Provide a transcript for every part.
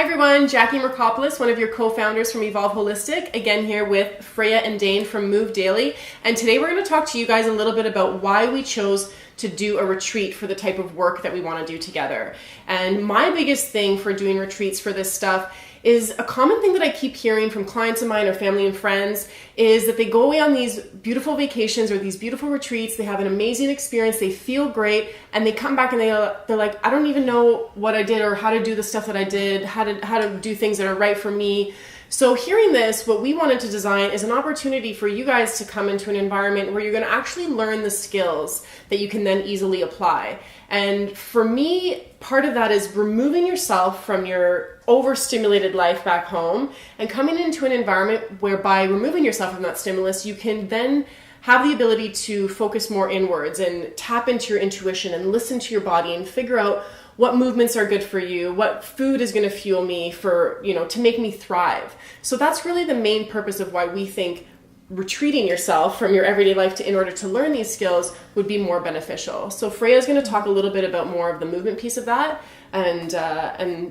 Hi everyone, Jackie Mirkopolous, one of your co-founders from Evolve Holistic, again here with Freyja and Dain from Move Daily. And today we're going to talk to you guys a little bit about why we chose to do a retreat for the type of work that we want to do together. And my biggest thing for doing retreats for this stuff is a common thing that I keep hearing from clients of mine or family and friends is that they go away on these beautiful vacations or these beautiful retreats, they have an amazing experience, they feel great, and they come back and they're like, I don't even know what I did or how to do the stuff that I did, how to do things that are right for me. So hearing this, what we wanted to design is an opportunity for you guys to come into an environment where you're going to actually learn the skills that you can then easily apply. And for me, part of that is removing yourself from your overstimulated life back home and coming into an environment whereby removing yourself from that stimulus, you can then have the ability to focus more inwards and tap into your intuition and listen to your body and figure out what movements are good for you, what food is going to fuel me for, to make me thrive. So that's really the main purpose of why we think retreating yourself from your everyday life in order to learn these skills would be more beneficial. So Freyja is going to talk a little bit about more of the movement piece of that, and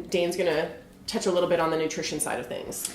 Dain's going to touch a little bit on the nutrition side of things.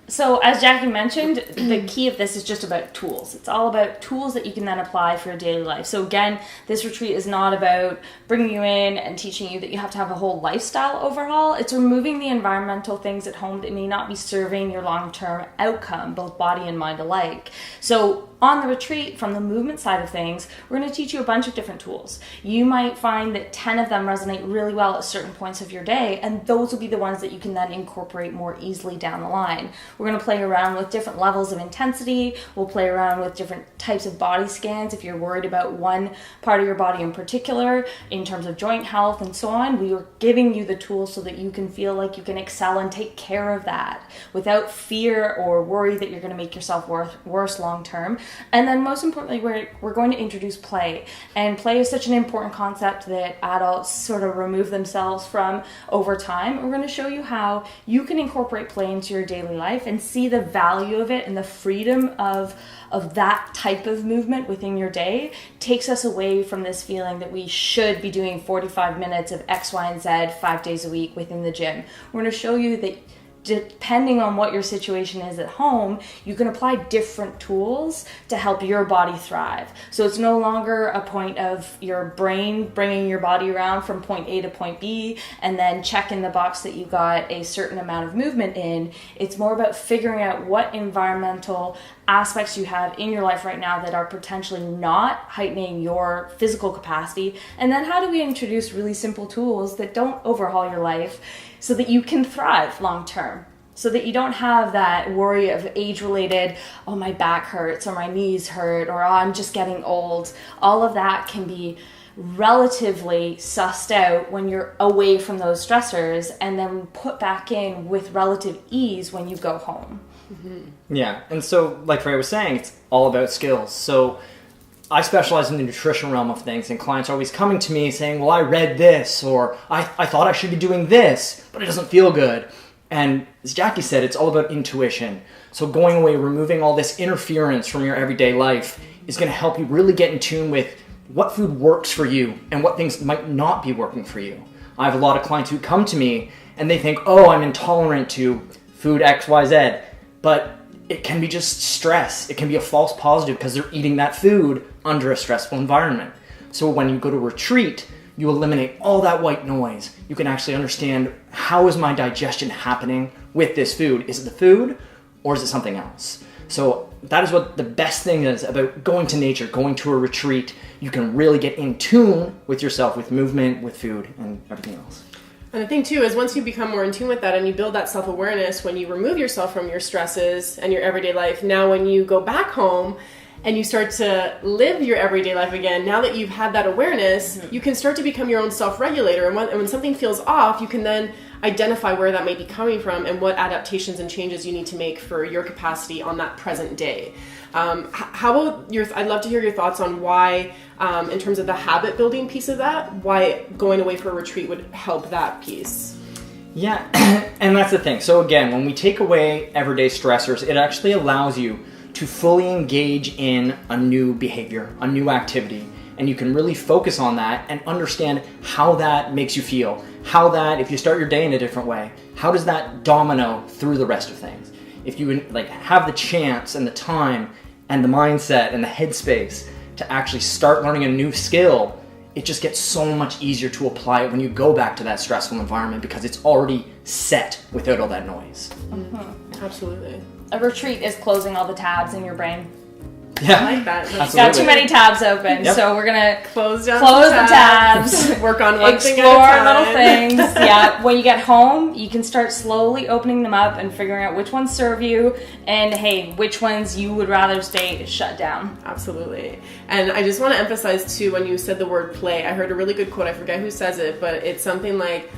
So as Jackie mentioned, the key of this is just about tools. It's all about tools that you can then apply for your daily life. So again, this retreat is not about bringing you in and teaching you that you have to have a whole lifestyle overhaul. It's removing the environmental things at home that may not be serving your long-term outcome, both body and mind alike. So on the retreat, from the movement side of things, we're going to teach you a bunch of different tools. You might find that 10 of them resonate really well at certain points of your day, and those will be the ones that you can then incorporate more easily down the line. We're going to play around with different levels of intensity. We'll play around with different types of body scans if you're worried about one part of your body in particular, in terms of joint health and so on. We are giving you the tools so that you can feel like you can excel and take care of that without fear or worry that you're going to make yourself worse long term. And then most importantly, we're going to introduce play. And play is such an important concept that adults sort of remove themselves from over time. We're going to show you how you can incorporate play into your daily life and see the value of it, and the freedom of that type of movement within your day takes us away from this feeling that we should be doing 45 minutes of X, Y, and Z 5 days a week within the gym. We're going to show you that depending on what your situation is at home, you can apply different tools to help your body thrive. So it's no longer a point of your brain bringing your body around from point A to point B and then checking the box that you got a certain amount of movement in. It's more about figuring out what environmental aspects you have in your life right now that are potentially not heightening your physical capacity. And then how do we introduce really simple tools that don't overhaul your life so that you can thrive long term, so that you don't have that worry of age-related, oh, my back hurts or my knees hurt or oh, I'm just getting old. All of that can be relatively sussed out when you're away from those stressors and then put back in with relative ease when you go home. Mm-hmm. Yeah, and so like Freyja was saying, it's all about skills. So I specialize in the nutrition realm of things, and clients are always coming to me saying, well, I read this, or I thought I should be doing this, but it doesn't feel good. And as Jackie said, it's all about intuition. So going away, removing all this interference from your everyday life is going to help you really get in tune with what food works for you and what things might not be working for you. I have a lot of clients who come to me and they think, oh, I'm intolerant to food X, Y, Z, but it can be just stress. It can be a false positive because they're eating that food under a stressful environment. So when you go to retreat, you eliminate all that white noise. You can actually understand, how is my digestion happening with this food? Is it the food or is it something else? So that is what the best thing is about going to nature, going to a retreat. You can really get in tune with yourself, with movement, with food, and everything else. And the thing too is once you become more in tune with that and you build that self-awareness, when you remove yourself from your stresses and your everyday life, now when you go back home and you start to live your everyday life again, now that you've had that awareness, you can start to become your own self-regulator. And when something feels off, you can then identify where that may be coming from and what adaptations and changes you need to make for your capacity on that present day. How about I'd love to hear your thoughts on why, in terms of the habit building piece of that, why going away for a retreat would help that piece. Yeah, and that's the thing. So again, when we take away everyday stressors, it actually allows you to fully engage in a new behavior, a new activity. and you can really focus on that and understand how that makes you feel. How that, if you start your day in a different way, how does that domino through the rest of things? If you like have the chance and the time and the mindset and the headspace to actually start learning a new skill, it just gets so much easier to apply it when you go back to that stressful environment because it's already set without all that noise. Absolutely. A retreat is closing all the tabs in your brain. Yeah, I like that. absolutely. Got too many tabs open, Yep. so we're gonna Close down close the tabs, work on one thing at a explore time. little things. Yeah, when you get home, you can start slowly opening them up and figuring out which ones serve you, and hey, which ones you would rather stay shut down. Absolutely. And I just want to emphasize too, when you said the word play, I heard a really good quote. I forget who says it, but it's something like,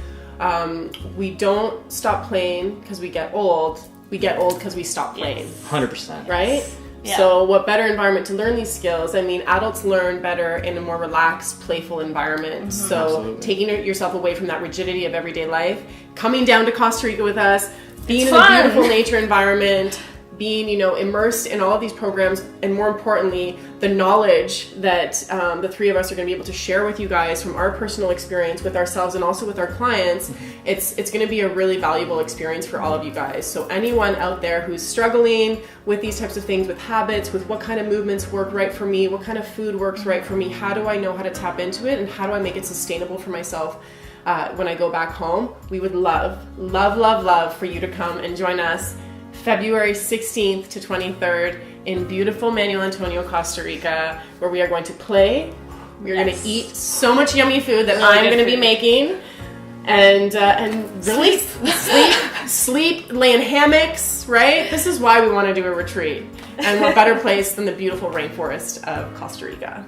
we don't stop playing because we get old. We get old because we stop playing. 100%. Right? Yeah. So what better environment to learn these skills? I mean, adults learn better in a more relaxed, playful environment. So Absolutely. taking yourself away from that rigidity of everyday life, coming down to Costa Rica with us, being It's in fun. a beautiful nature environment, being, immersed in all of these programs, and more importantly, the knowledge that the three of us are going to be able to share with you guys from our personal experience with ourselves and also with our clients. It's going to be a really valuable experience for all of you guys. So anyone out there who's struggling with these types of things, with habits, with what kind of movements work right for me, what kind of food works right for me, how do I know how to tap into it, and how do I make it sustainable for myself when I go back home, we would love for you to come and join us February 16th to 23rd in beautiful Manuel Antonio, Costa Rica, where we are going to play. We're going to eat so much yummy food that I'm going to be making, and really sleep, lay in hammocks. Right? This is why we want to do a retreat, and what better place than the beautiful rainforest of Costa Rica.